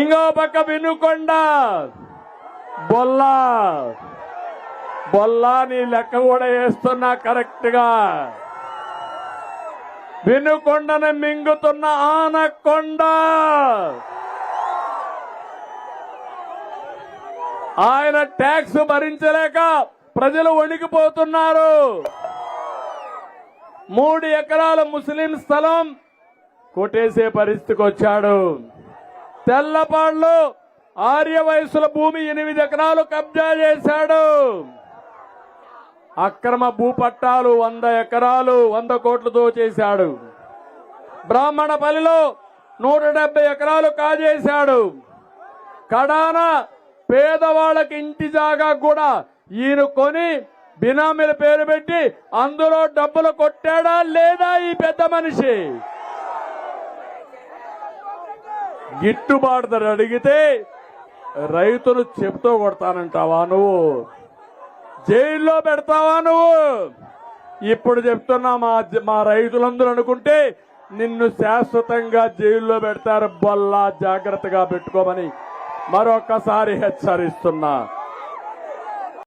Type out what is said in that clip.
ఇంకో పక్క వినుకొండ బొల్లా బొల్లా నీ లెక్క కూడా వేస్తున్నా కరెక్ట్ గా. వినుకొండను మింగుతున్న ఆనకొండ ఆయన ట్యాక్స్ భరించలేక ప్రజలు వణికిపోతున్నారు. 3 ఎకరాల ముస్లిం స్థలం కొట్టేసే పరిస్థితికి వచ్చాడు. తెల్లపాడులో ఆర్య వయసుల భూమి 8 ఎకరాలు కబ్జా చేశాడు. అక్రమ భూపట్టాలు 100 ఎకరాలు 100 కోట్లతో చేశాడు. బ్రాహ్మణపల్లిలో 170 ఎకరాలు కాజేశాడు. కడాన పేదవాళ్ళకి ఇంటి జాగా కూడా ఈయన కొని బినామీల పేరు పెట్టి అందులో డబ్బులు కొట్టాడా లేదా ఈ పెద్ద మనిషి? గిట్టుబాటు ధర అడిగితే రైతులు చెప్తూ కొడతానంటావా నువ్వు? జైల్లో పెడతావా నువ్వు? ఇప్పుడు చెప్తున్నా మా రైతులందరూ అనుకుంటే నిన్ను శాశ్వతంగా జైల్లో పెడతారు. బొల్లా జాగ్రత్తగా పెట్టుకోమని మరొకసారి హెచ్చరిస్తున్నా.